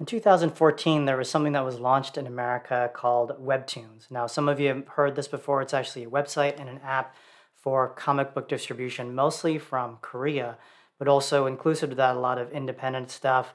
In 2014, there was something that was launched in America called WEBTOONS. Now, some of you have heard this before. It's actually a website and an app for comic book distribution, mostly from Korea, but also inclusive to that, a lot of independent stuff,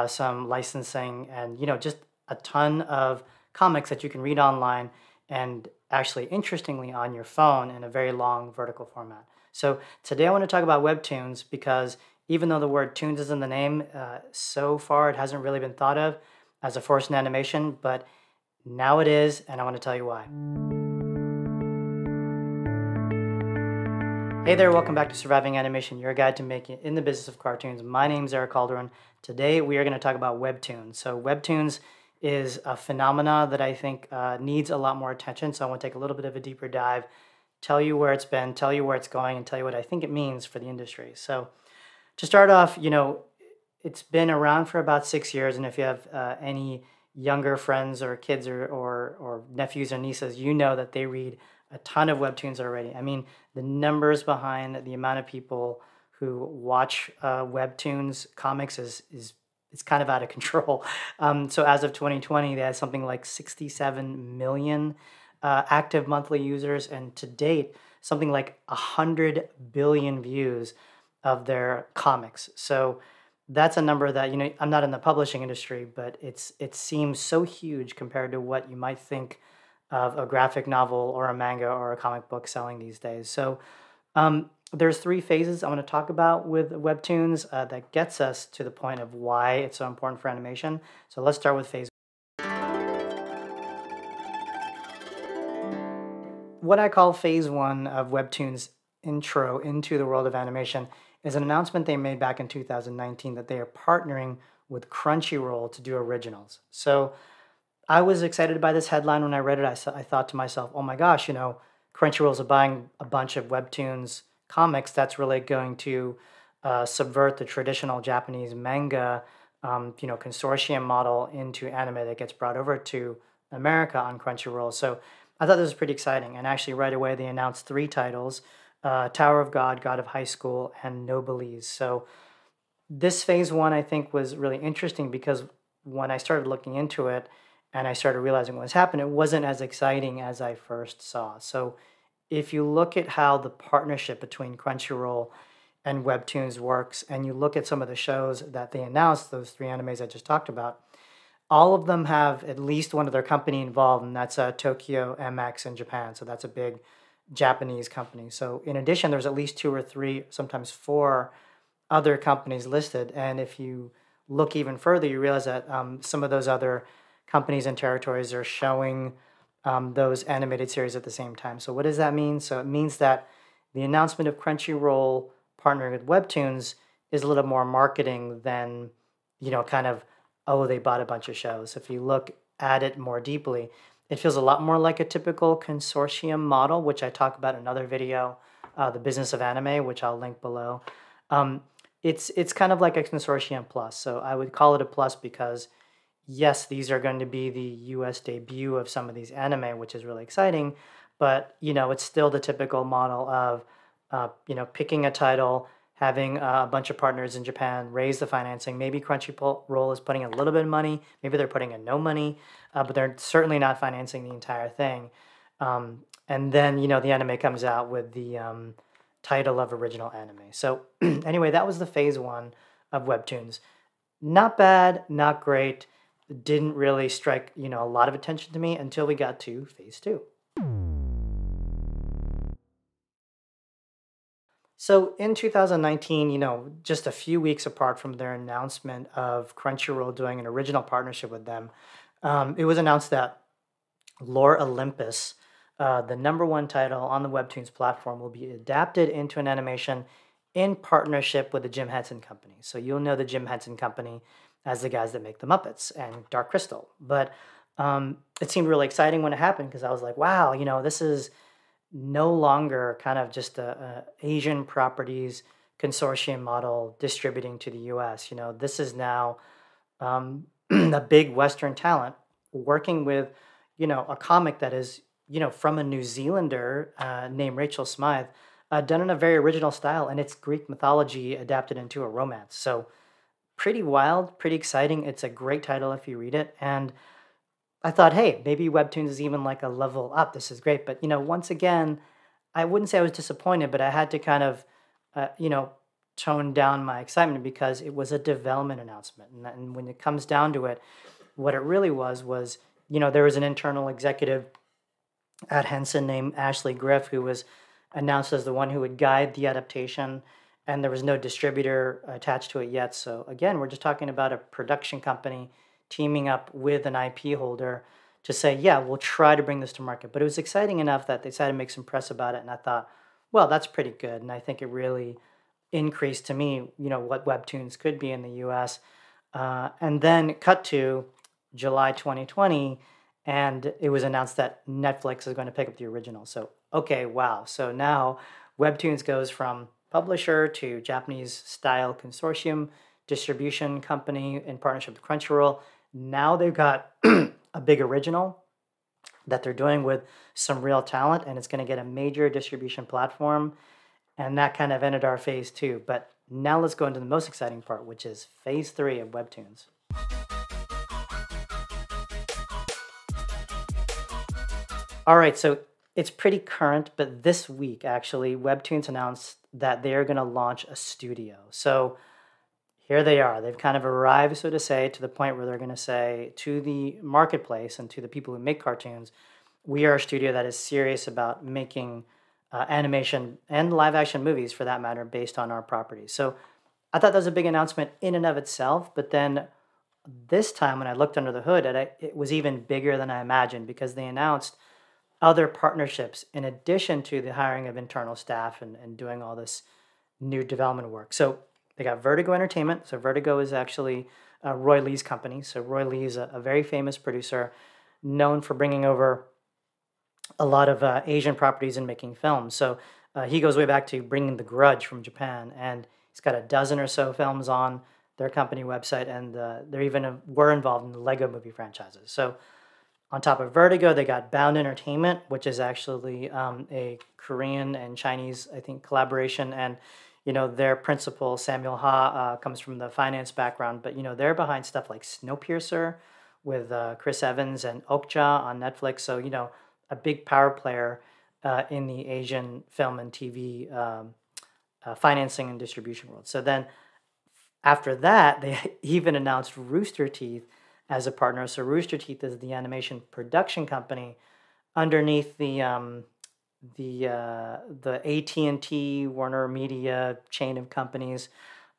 some licensing, and just a ton of comics that you can read online and actually, interestingly, on your phone in a very long vertical format. So today I want to talk about WEBTOONS because even though the word toons is in the name, so far it hasn't really been thought of as a force in animation, but now it is, and I want to tell you why. Hey there, welcome back to Surviving Animation, your guide to making it in the business of cartoons. My name's Eric Calderon. Today we are going to talk about WEBTOONS. So WEBTOONS is a phenomena that I think needs a lot more attention, so I want to take a little bit of a deeper dive, tell you where it's been, tell you where it's going, and tell you what I think it means for the industry. So to start off, it's been around for about 6 years, and if you have any younger friends or kids or nephews or nieces, you know that they read a ton of webtoons already. I mean, the numbers behind the amount of people who watch webtoons comics is it's kind of out of control. So as of 2020, they had something like 67 million active monthly users, and to date, something like 100 billion views of their comics. So that's a number that, I'm not in the publishing industry, but it seems so huge compared to what you might think of a graphic novel or a manga or a comic book selling these days. So there's 3 phases I want to talk about with webtoons that gets us to the point of why it's so important for animation. So let's start with phase. What I call phase 1 of webtoons intro into the world of animation is an announcement they made back in 2019 that they are partnering with CRUNCHROLL to do originals. So I was excited by this headline when I read it. I thought to myself, oh my gosh, CRUNCHROLL's buying a bunch of webtoons comics. That's really going to subvert the traditional Japanese manga, consortium model into anime that gets brought over to America on CRUNCHROLL. So I thought this was pretty exciting. And actually right away, they announced 3 titles, Tower of God, God of High School, and Noblesse. So this phase 1, I think, was really interesting because when I started looking into it and I started realizing what was happening, it wasn't as exciting as I first saw. So if you look at how the partnership between CRUNCHROLL and WEBTOONS works, and you look at some of the shows that they announced, those 3 animes I just talked about, all of them have at least one of their company involved, and that's Tokyo MX in Japan. So that's a big Japanese company. So in addition, there's at least 2 or 3, sometimes 4 other companies listed. And if you look even further, you realize that some of those other companies and territories are showing those animated series at the same time. So what does that mean? So it means that the announcement of CRUNCHROLL partnering with WEBTOONS is a little more marketing than, kind of, oh, they bought a bunch of shows. If you look at it more deeply, it feels a lot more like a typical consortium model, which I talk about in another video, The Business of Anime, which I'll link below. It's kind of like a consortium plus. So I would call it a plus because, yes, these are going to be the US debut of some of these anime, which is really exciting. But, it's still the typical model of, picking a title, having a bunch of partners in Japan raise the financing. Maybe CRUNCHROLL is putting in a little bit of money. Maybe they're putting in no money, but they're certainly not financing the entire thing. And then, the anime comes out with the title of original anime. So anyway, that was the phase 1 of webtoons. Not bad, not great. Didn't really strike, a lot of attention to me until we got to phase 2. So in 2019, just a few weeks apart from their announcement of CRUNCHROLL doing an original partnership with them, it was announced that Lore Olympus, the #1 title on the WEBTOONS platform, will be adapted into an animation in partnership with the Jim Henson Company. So you'll know the Jim Henson Company as the guys that make the Muppets and Dark Crystal. But it seemed really exciting when it happened because I was like, wow, this is no longer kind of just a Asian properties consortium model distributing to the US. This is now a big Western talent working with, a comic that is, from a New Zealander named Rachel Smythe, done in a very original style, and it's Greek mythology adapted into a romance. So pretty wild, pretty exciting. It's a great title if you read it. And I thought, hey, maybe Webtoons is even like a level up. This is great. But, once again, I wouldn't say I was disappointed, but I had to kind of, tone down my excitement because it was a development announcement. And when it comes down to it, what it really was, there was an internal executive at Henson named Ashley Griff who was announced as the one who would guide the adaptation, and there was no distributor attached to it yet. So again, we're just talking about a production company teaming up with an IP holder to say, yeah, we'll try to bring this to market. But it was exciting enough that they decided to make some press about it, and I thought, well, that's pretty good. And I think it really increased to me, what Webtoons could be in the U.S. And then cut to July 2020, and it was announced that Netflix is going to pick up the original. So, okay, wow. So now Webtoons goes from publisher to Japanese style consortium distribution company in partnership with Crunchyroll. Now they've got a big original that they're doing with some real talent, and it's going to get a major distribution platform. And that kind of ended our phase 2. But now let's go into the most exciting part, which is phase 3 of Webtoons. All right, so it's pretty current, but this week, actually, Webtoons announced that they're going to launch a studio. So here they are. They've kind of arrived, so to say, to the point where they're going to say to the marketplace and to the people who make cartoons, we are a studio that is serious about making animation and live action movies, for that matter, based on our properties. So I thought that was a big announcement in and of itself, but then this time when I looked under the hood, it was even bigger than I imagined, because they announced other partnerships in addition to the hiring of internal staff and doing all this new development work. So they got Vertigo Entertainment. So Vertigo is actually Roy Lee's company. So Roy Lee is a very famous producer known for bringing over a lot of Asian properties and making films. So he goes way back to bringing The Grudge from Japan, and he's got a dozen or so films on their company website, and they even were involved in the Lego movie franchises. So on top of Vertigo, they got Bound Entertainment, which is actually a Korean and Chinese, I think, collaboration. And, their principal, Samuel Ha, comes from the finance background. But, they're behind stuff like Snowpiercer with Chris Evans and Okja on Netflix. So, a big power player in the Asian film and TV financing and distribution world. So then after that, they even announced Rooster Teeth as a partner. So Rooster Teeth is the animation production company underneath the AT&T Warner Media chain of companies.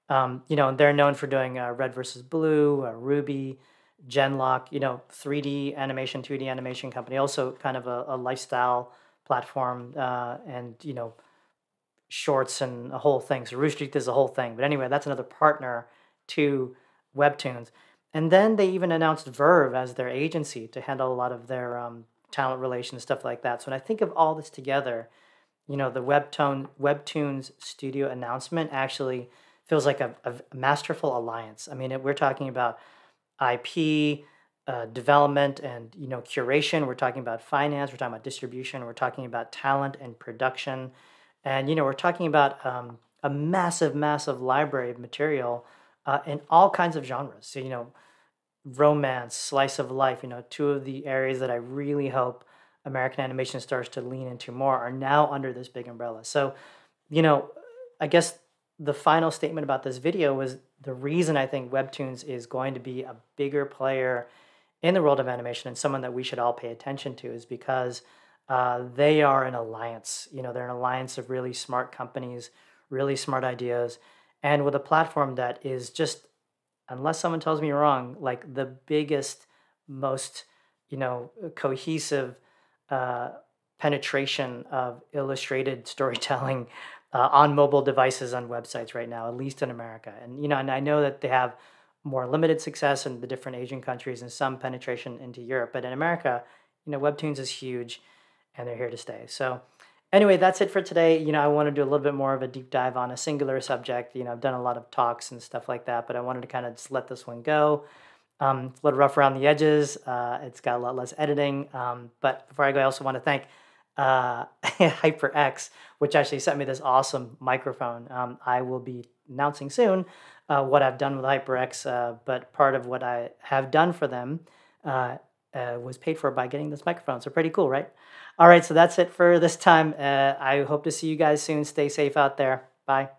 They're known for doing Red versus Blue, Ruby, Genlock, 3D animation, 2D animation company, also kind of a lifestyle platform, and shorts and a whole thing. So Rooster Teeth is a whole thing. But anyway, that's another partner to Webtoons. And then they even announced Verve as their agency to handle a lot of their talent relations, stuff like that. So when I think of all this together, the Webtoons studio announcement actually feels like a masterful alliance. I mean, we're talking about IP, development, and curation. We're talking about finance. We're talking about distribution. We're talking about talent and production, and we're talking about a massive, massive library of material in all kinds of genres. So romance, slice of life. Two of the areas that I really hope American animation starts to lean into more are now under this big umbrella. So, I guess the final statement about this video was the reason I think Webtoons is going to be a bigger player in the world of animation and someone that we should all pay attention to is because they are an alliance. They're an alliance of really smart companies, really smart ideas, and with a platform that is just, unless someone tells me wrong, like the biggest, most, cohesive penetration of illustrated storytelling on mobile devices on websites right now, at least in America. And and I know that they have more limited success in the different Asian countries and some penetration into Europe, but in America, Webtoons is huge, and they're here to stay. So anyway, that's it for today. I want to do a little bit more of a deep dive on a singular subject. I've done a lot of talks and stuff like that, but I wanted to kind of just let this one go. It's a little rough around the edges. It's got a lot less editing. But before I go, I also want to thank HyperX, which actually sent me this awesome microphone. I will be announcing soon what I've done with HyperX, but part of what I have done for them was paid for by getting this microphone. So pretty cool, right? All right, so that's it for this time. I hope to see you guys soon. Stay safe out there. Bye.